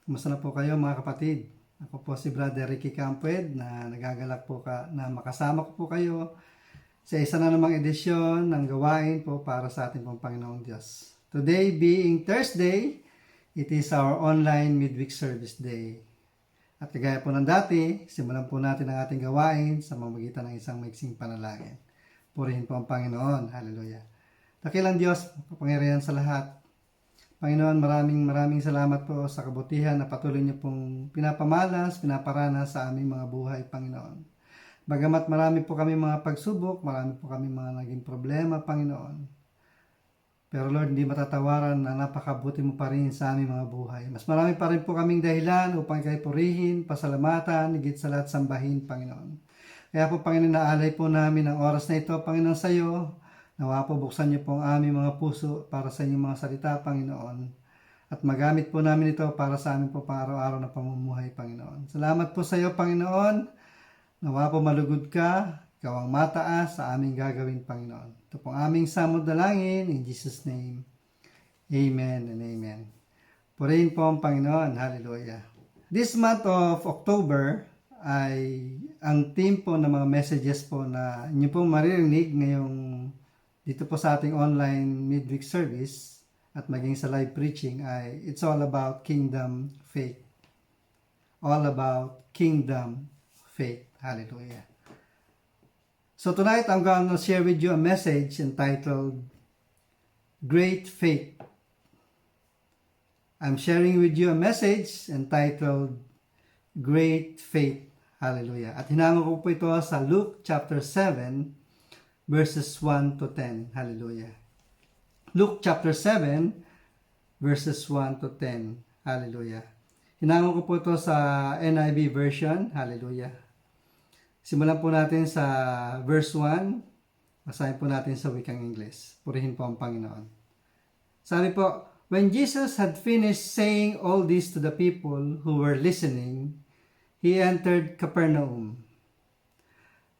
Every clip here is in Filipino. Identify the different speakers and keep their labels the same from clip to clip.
Speaker 1: Kumusta na po kayo mga kapatid? Ako po si Brother Ricky Campued na nagagalak po na makasama ko po kayo sa isa na namang edisyon ng gawain po para sa ating pong Panginoong Diyos. Today being Thursday, it is our online midweek service day. At kagaya po ng dati, simulan po natin ang ating gawain sa mamagitan ng isang maiksing panalangin. Purihin po ang Panginoon. Hallelujah. Dakilang Diyos, kapangyarihan sa lahat. Panginoon, maraming salamat po sa kabutihan na patuloy niyo pong pinaparanas sa aming mga buhay, Panginoon. Bagamat marami po kami mga pagsubok, marami po kami mga naging problema, Panginoon. Pero Lord, hindi matatawaran na napakabuti mo pa rin sa aming mga buhay. Mas marami pa rin po kaming dahilan upang kayo purihin, pasalamatan, higit sa lahat sambahin, Panginoon. Kaya po, Panginoon, naalay po namin ang oras na ito, Panginoon, sa iyo. Nawa po buksan niyo po ang aming mga puso para sa inyong mga salita, Panginoon. At magamit po namin ito para sa aming po pang-araw-araw na pamumuhay, Panginoon. Salamat po sa iyo, Panginoon. Nawa po malugod ka, ikaw ang mataas sa aming gagawin, Panginoon. Ito pong aming samod dalangin, in Jesus' name. Amen and amen. Purihin po ang Panginoon. Hallelujah. This month of October ay ang theme po ng mga messages po na inyo pong maririnig ngayong dito po sa ating online midweek service at maging sa live preaching ay it's all about kingdom faith. All about kingdom faith. Hallelujah. So tonight I'm going to share with you a message entitled Great Faith. I'm sharing with you a message entitled Great Faith. Hallelujah. At hinango ko po ito sa Luke chapter 7 verses 1 to 10. Hallelujah. Luke chapter 7, verses 1 to 10. Hallelujah. Hinangon ko po ito sa NIV version. Hallelujah. Simulan po natin sa verse 1. Basahin po natin sa wikang Ingles. Purihin po ang Panginoon. Sabi po, when Jesus had finished saying all this to the people who were listening, he entered Capernaum.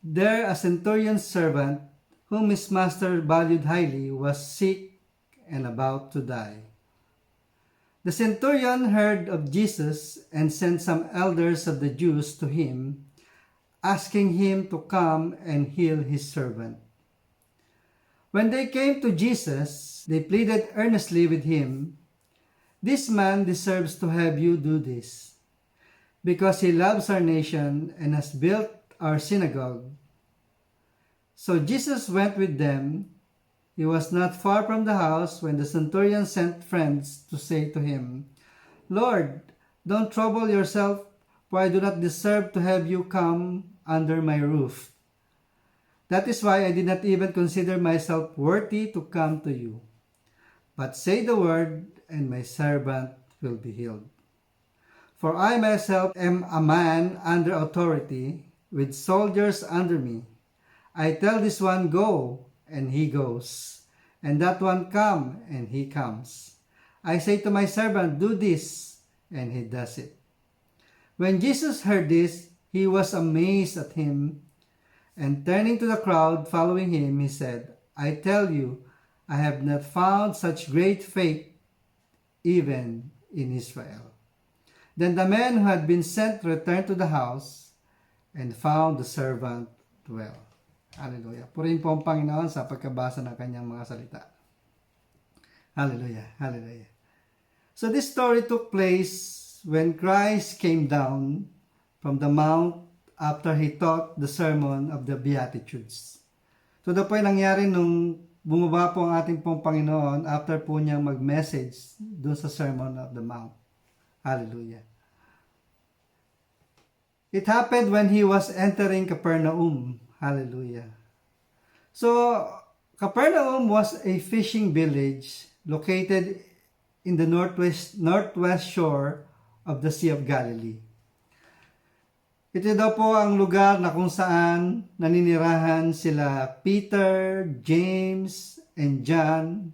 Speaker 1: There a centurion's servant, whom his master valued highly, was sick and about to die. The centurion heard of Jesus and sent some elders of the Jews to him, asking him to come and heal his servant. When they came to Jesus, they pleaded earnestly with him, "This man deserves to have you do this, because he loves our nation and has built our synagogue." So Jesus went with them. He was not far from the house when the centurion sent friends to say to him, "Lord, don't trouble yourself, for I do not deserve to have you come under my roof. That is why I did not even consider myself worthy to come to you. But say the word, and my servant will be healed. For I myself am a man under authority, with soldiers under me. I tell this one, go, and he goes, and that one, come, and he comes. I say to my servant, do this, and he does it." When Jesus heard this, he was amazed at him, and turning to the crowd following him, he said, "I tell you, I have not found such great faith even in Israel." Then the man who had been sent returned to the house and found the servant well. Hallelujah. Purihin po ang Panginoon sa pagkabasa ng kanyang mga salita. Hallelujah. Hallelujah. So this story took place when Christ came down from the mount after he taught the sermon of the Beatitudes. So ito po ay nangyari nung bumaba po ang ating pong Panginoon after po niyang mag-message dun sa Sermon of the Mount. Hallelujah. It happened when he was entering Capernaum. Hallelujah. So, Capernaum was a fishing village located in the northwest shore of the Sea of Galilee. Ito daw po ang lugar na kung saan naninirahan sila Peter, James, and John,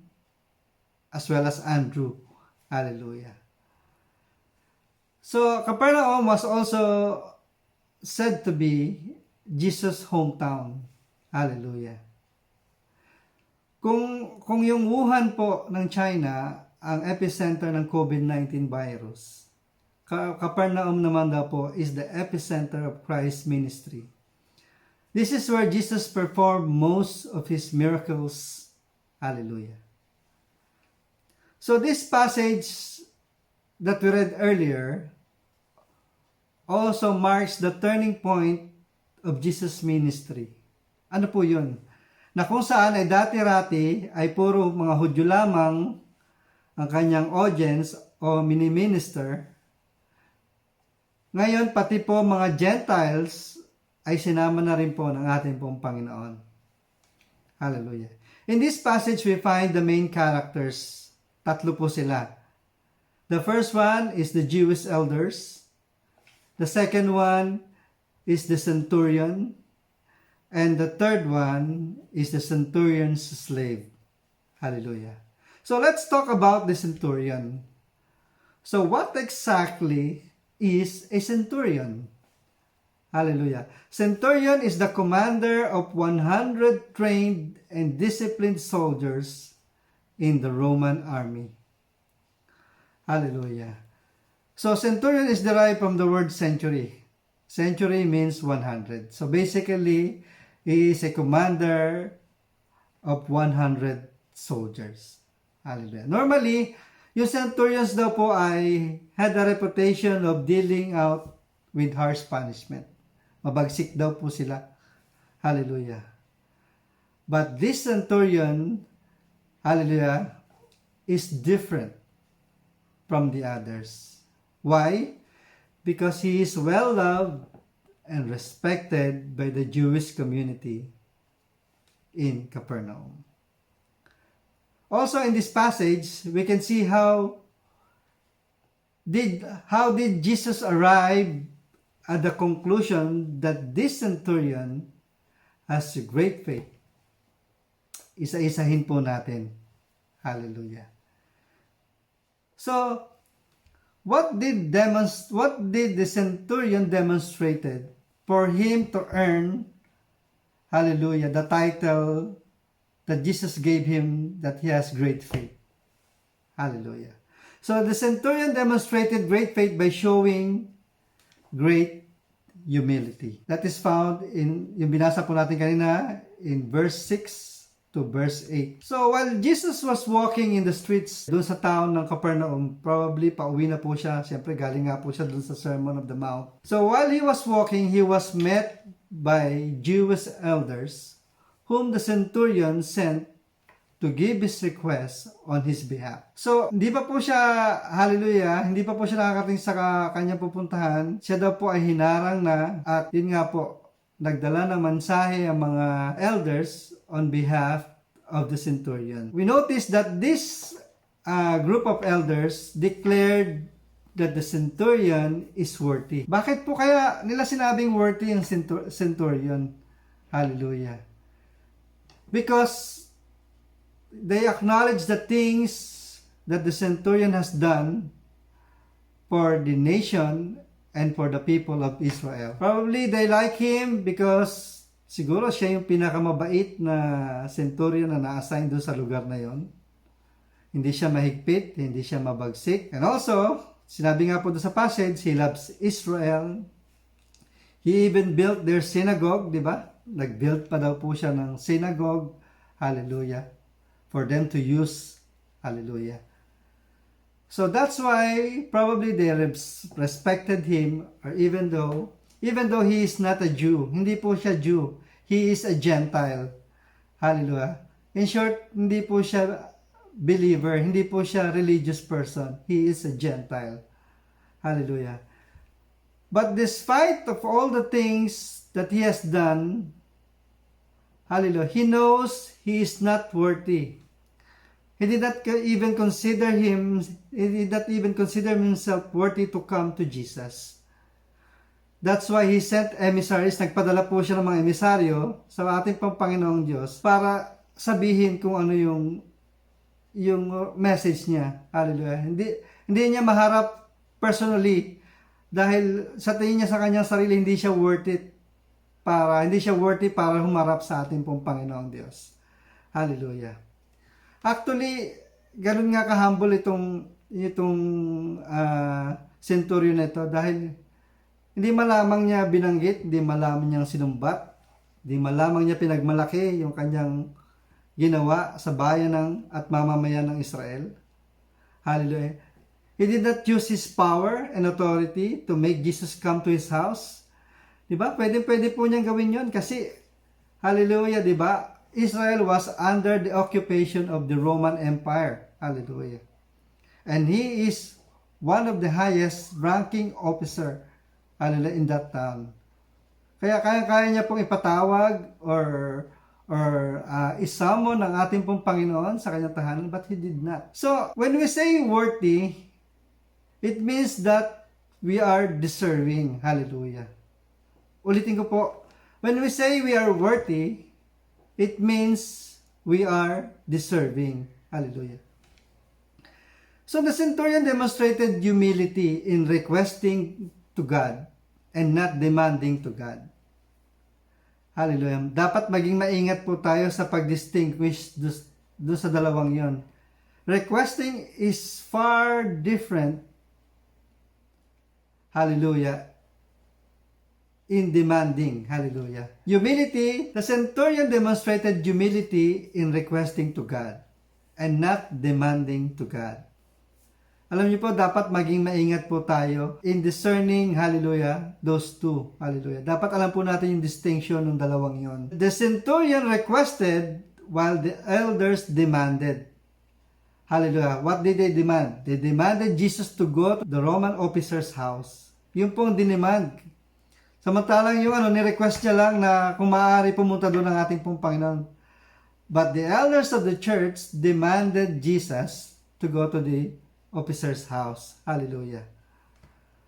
Speaker 1: as well as Andrew. Hallelujah. So, Capernaum was also said to be Jesus' hometown. Hallelujah. Kung yung Wuhan po ng China ang epicenter ng COVID-19 virus, Capernaum naman daw po is the epicenter of Christ's ministry. This is where Jesus performed most of his miracles. Hallelujah. So this passage that we read earlier also marks the turning point of Jesus' ministry. Ano po yun? Na kung saan ay dati-rati ay puro mga Hudyo lamang ang kanyang audience o mini-minister. Ngayon, pati po mga Gentiles ay sinama na rin po ng ating pong Panginoon. Hallelujah. In this passage, we find the main characters. Tatlo po sila. The first one is the Jewish elders. The second one is the centurion. And the third one is the centurion's slave. Hallelujah. So let's talk about the centurion. So what exactly is a centurion? Hallelujah. Centurion is the commander of 100 trained and disciplined soldiers in the Roman army. Hallelujah. So centurion is derived from the word century. Century means 100. So basically, he is a commander of 100 soldiers. Hallelujah. Normally, yung centurions daw po ay had a reputation of dealing out with harsh punishment. Mabagsik daw po sila. Hallelujah. But this centurion, hallelujah, is different from the others. Why? Because he is well loved and respected by the Jewish community in Capernaum. Also in this passage, we can see how did Jesus arrive at the conclusion that this centurion has great faith. Isa-isahin po natin. Hallelujah. So, what did the centurion demonstrated for him to earn, hallelujah, the title that Jesus gave him, that he has great faith? Hallelujah. So the centurion demonstrated great faith by showing great humility. That is found in, yung binasa po natin kanina, in verse 6 to verse 8. So while Jesus was walking in the streets doon sa town ng Capernaum, probably pauwi na po siya. Siyempre galing nga po siya doon sa Sermon of the Mount. So while he was walking, he was met by Jewish elders whom the centurion sent to give his request on his behalf. So, hindi pa po siya, hallelujah, hindi pa po siya nakakarating sa kanyang pupuntahan. Siya daw po ay hinarang na at yun nga po, nagdala ng mensahe ang mga elders on behalf of the centurion. We notice that this group of elders declared that the centurion is worthy. Bakit po kaya nila sinabing worthy yung centurion? Hallelujah. Because they acknowledge the things that the centurion has done for the nation and for the people of Israel. Probably they like him because siguro siya yung pinakamabait na centurion na na-assign doon sa lugar na yon. Hindi siya mahigpit, hindi siya mabagsik. And also, sinabi nga po doon sa passage, he loves Israel. He even built their synagogue, di ba? Nag-build pa daw po siya ng synagogue. Hallelujah. For them to use. Hallelujah. So that's why probably they respected him, or even though he is not a Jew, hindi po siya Jew, he is a Gentile. Hallelujah. In short, hindi po siya believer, hindi po siya religious person. He is a Gentile. Hallelujah. But despite of all the things that he has done, hallelujah, he knows he is not worthy. He did not even consider himself worthy to come to Jesus. That's why he sent emissaries. Nagpadala po siya ng mga emisaryo sa ating Panginoong Diyos para sabihin kung ano yung message niya. Hallelujah. Hindi niya maharap personally dahil sa tingin niya sa kanyang sarili hindi siya worthy para humarap sa ating Panginoong Diyos. Hallelujah. Actually, ganun nga ka-humble itong itong centurion na ito dahil hindi malamang niya binanggit, hindi malamang niyang sinumbat, hindi malamang niya pinagmalaki yung kanyang ginawa sa bayan at mamamayan ng Israel. Hallelujah. He did not use his power and authority to make Jesus come to his house. Diba? Pwede po niyang gawin yon kasi, hallelujah, diba? Israel was under the occupation of the Roman Empire. Hallelujah. And he is one of the highest ranking officer, hallelujah, in that town. Kaya kaya niya pong ipatawag or isummon ng ating pong Panginoon sa kanyang tahanan, but he did not. So, when we say worthy, it means that we are deserving. Hallelujah. Ulitin ko po, when we say we are worthy, it means we are deserving. Hallelujah. So the centurion demonstrated humility in requesting to God and not demanding to God. Hallelujah. Dapat maging maingat po tayo sa pag-distinguish doon sa dalawang yon. Requesting is far different, hallelujah, in demanding. Hallelujah. Humility, the centurion demonstrated humility in requesting to God and not demanding to God. Alam niyo po, dapat maging maingat po tayo in discerning, hallelujah, those two. Hallelujah. Dapat alam po natin yung distinction ng dalawang yon. The centurion requested while the elders demanded. Hallelujah. What did they demand? They demanded Jesus to go to the Roman officer's house. Yung pong dinemand. Samantalang yung ni-request niya lang na kung maaari pumunta doon ng ating pong Panginoon. But the elders of the church demanded Jesus to go to the officer's house. Hallelujah.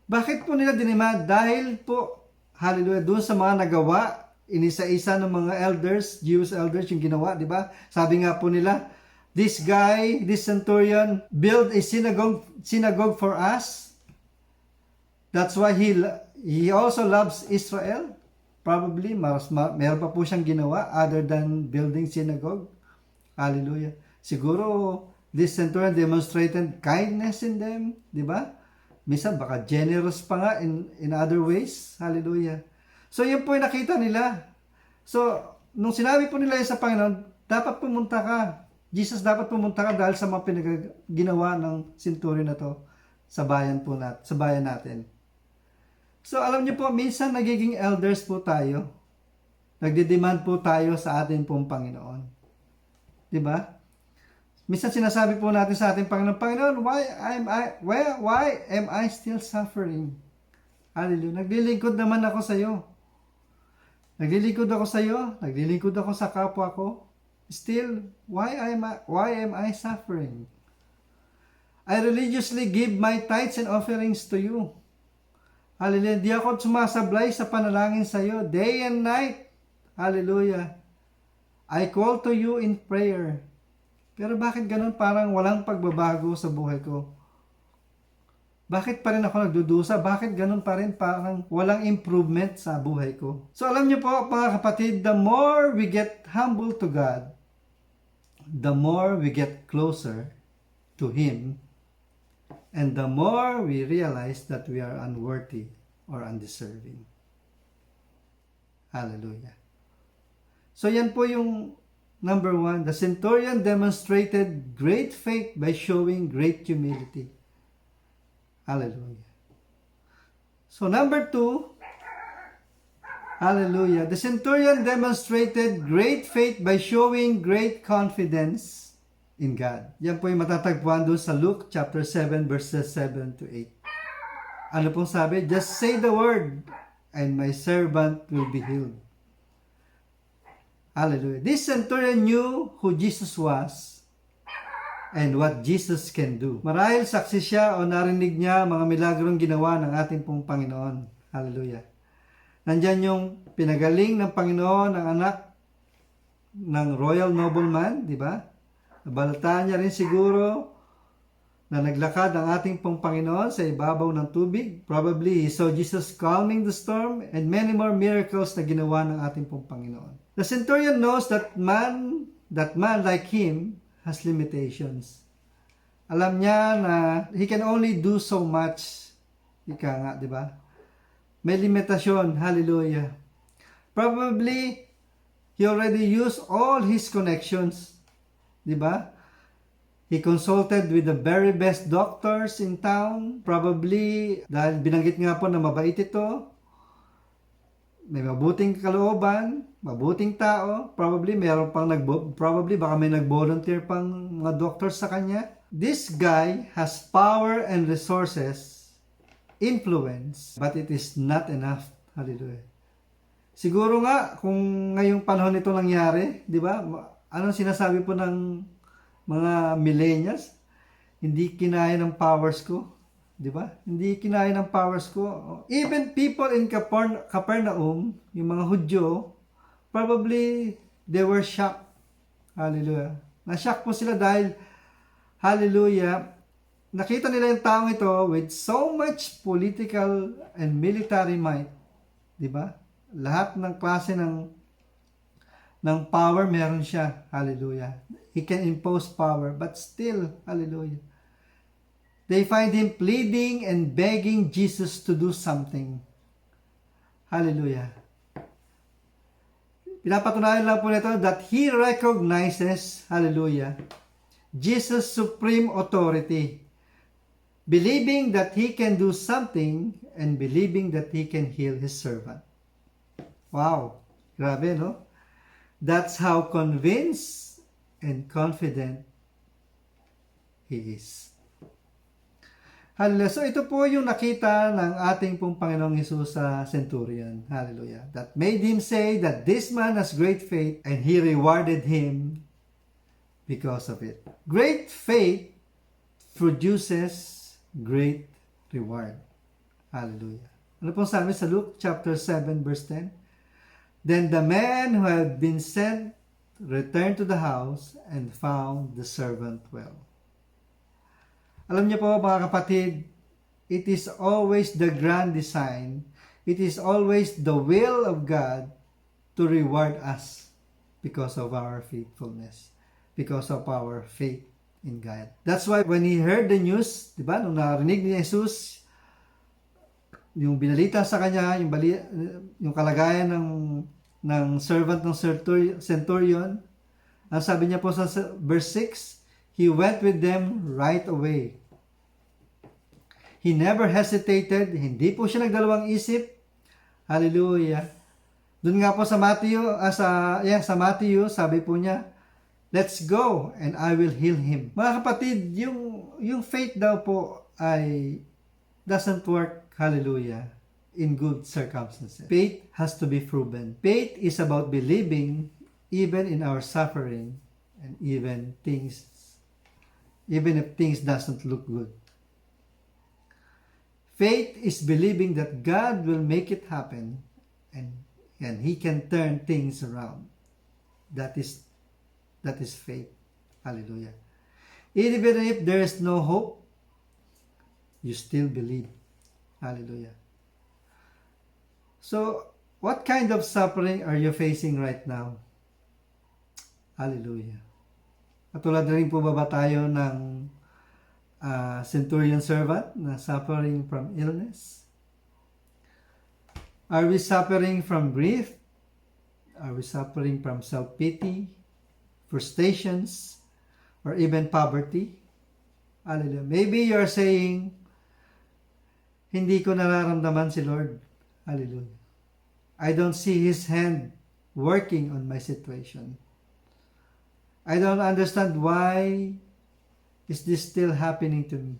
Speaker 1: Bakit po nila dinemand? Dahil po, hallelujah, doon sa mga nagawa, inisa-isa ng mga elders, Jewish elders yung ginawa, di ba? Sabi nga po nila, this guy, this centurion, built a synagogue for us. That's why he also loves Israel. Probably, meron pa po siyang ginawa other than building synagogue. Hallelujah. Siguro, this centurion demonstrated kindness in them, di ba? Minsan baka generous pa nga in other ways. Hallelujah. So yun po yung nakita nila. So, nung sinabi po nila yun sa Panginoon, dapat pumunta ka. Jesus, dapat pumunta ka dahil sa mga ginawa ng centurion na to sa bayan po sa bayan natin. So, alam niyo po, minsan nagiging elders po tayo. Nagde-demand po tayo sa ating pong Panginoon. Di ba? Minsan sinasabi po natin sa ating Panginoon, why am I still suffering? Hallelujah. Naglilingkod naman ako sa iyo. Naglilingkod ako sa iyo. Naglilingkod ako sa kapwa ko. Still, why am I suffering? I religiously give my tithes and offerings to you. Hallelujah. Di ako sumasablay sa panalangin sa iyo day and night. Hallelujah. I call to you in prayer. Pero bakit ganun? Parang walang pagbabago sa buhay ko. Bakit pa rin ako nagdudusa? Bakit ganun pa rin? Parang walang improvement sa buhay ko. So alam niyo po, mga kapatid, the more we get humble to God, the more we get closer to Him, and the more we realize that we are unworthy or undeserving. Hallelujah. So yan po yung number one. The centurion demonstrated great faith by showing great humility. Hallelujah. So number two, hallelujah. The centurion demonstrated great faith by showing great confidence in God. Yan po yung matatagpuan doon sa Luke chapter 7 verses 7 to 8. Ano pong sabi? Just say the word and my servant will be healed. Hallelujah. This centurion knew who Jesus was and what Jesus can do. Marahil saksi siya o narinig niya mga milagrong ginawa ng ating pong Panginoon. Hallelujah. Nandyan yung pinagaling ng Panginoon ng anak ng royal nobleman, di ba? Nabalataan niya rin siguro na naglakad ang ating pong Panginoon sa ibabaw ng tubig. Probably he saw Jesus calming the storm and many more miracles na ginawa ng ating pong Panginoon. The centurion knows that man like him has limitations. Alam niya na he can only do so much. Ika nga, di ba? May limitasyon. Hallelujah. Probably, he already used all his connections. Di ba? He consulted with the very best doctors in town. Probably, dahil binanggit nga po na mabait ito, may mabuting kalooban, mabuting tao, probably baka may nag-volunteer pang mga doctors sa kanya. This guy has power and resources, influence, but it is not enough. Hallelujah. Siguro nga, kung ngayong panahon ito nangyari, di ba? Anong sinasabi po ng mga millennials? Hindi kinaya ng powers ko. Di ba? Hindi kinaya ng powers ko. Even people in Capernaum, yung mga Hudyo, probably they were shocked. Hallelujah. Na-shock po sila dahil, hallelujah, nakita nila yung taong ito with so much political and military might. Di ba? Lahat ng klase ng power meron siya. Hallelujah. He can impose power, but still, hallelujah, they find him pleading and begging Jesus to do something. Hallelujah. Pinapatunayan lang po nito that he recognizes, hallelujah, Jesus' supreme authority, believing that he can do something and believing that he can heal his servant. Wow. Grabe, no? That's how convinced and confident he is. Hallelujah. So ito po yung nakita ng ating pong Panginoong Hesus sa centurion. Hallelujah. That made him say that this man has great faith and he rewarded him because of it. Great faith produces great reward. Hallelujah. Ano pong sabi sa Luke chapter 7 verse 10? Then the man who had been sent returned to the house and found the servant well. Alam niyo po mga kapatid, it is always the grand design, it is always the will of God to reward us because of our faithfulness, because of our faith in God. That's why when he heard the news, di ba, nung narinig ni Jesus, yung binalita sa kanya, yung kalagayan ng servant ng centurion, ang sabi niya po sa verse 6, he went with them right away. He never hesitated. Hindi po siya nagdalawang isip. Hallelujah. Doon nga po sa Matthew, sabi po niya, let's go and I will heal him. Mga kapatid, yung faith daw po ay doesn't work, hallelujah, in good circumstances. Faith has to be proven. Faith is about believing even in our suffering and even if things doesn't look good. Faith is believing that God will make it happen and he can turn things around. That is faith. Hallelujah. Even if there is no hope, you still believe. Hallelujah. So, what kind of suffering are you facing right now? Hallelujah. Katulad na rin po ba tayo ng centurion servant na suffering from illness? Are we suffering from grief? Are we suffering from self-pity, frustrations, or even poverty? Hallelujah. Maybe you're saying, hindi ko nararamdaman si Lord. Hallelujah. I don't see His hand working on my situation. I don't understand why is this still happening to me.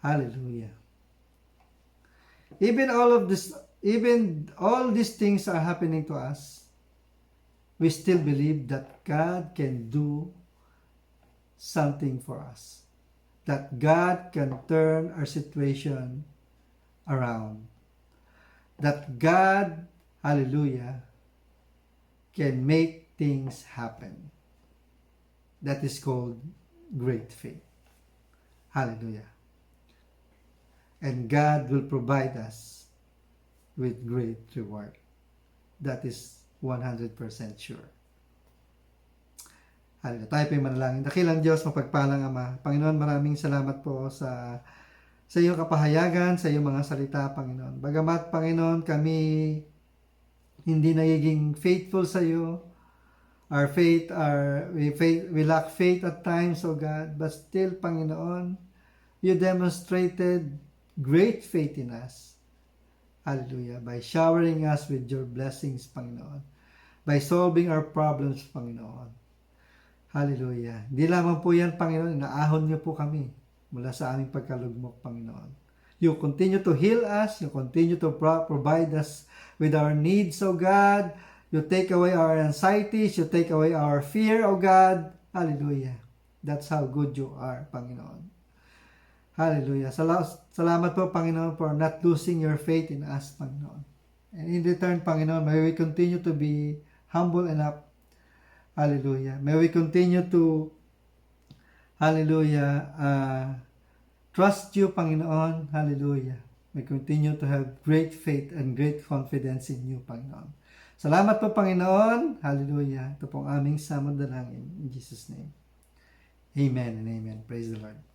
Speaker 1: Hallelujah. Even all these things are happening to us, we still believe that God can do something for us. That God can turn our situation around. That God, hallelujah, can make things happen. That is called great faith. Hallelujah. And God will provide us with great reward. That is 100% sure. Hallelujah. Tayo po'y manalangin. Dakilang Diyos, mapagpalang Ama. Panginoon, maraming salamat po sa iyong kapahayagan, sa iyong mga salita, Panginoon. Bagamat, Panginoon, kami hindi nagiging faithful sa iyo, we lack faith at times, O God, but still, Panginoon, you demonstrated great faith in us. Hallelujah. By showering us with your blessings, Panginoon. By solving our problems, Panginoon. Hallelujah. Hindi lamang po yan, Panginoon, inaahon niyo po kami mula sa aming pagkalugmok, Panginoon. You continue to heal us. You continue to provide us with our needs, O God. You take away our anxieties. You take away our fear, O God. Hallelujah. That's how good you are, Panginoon. Hallelujah. Salamat po, Panginoon, for not losing your faith in us, Panginoon. And in return, Panginoon, may we continue to be humble enough. Hallelujah. May we continue to, hallelujah, trust you, Panginoon. Hallelujah. May continue to have great faith and great confidence in you, Panginoon. Salamat po, Panginoon. Hallelujah. Ito pong aming samad dalangin. In Jesus' name. Amen and amen. Praise the Lord.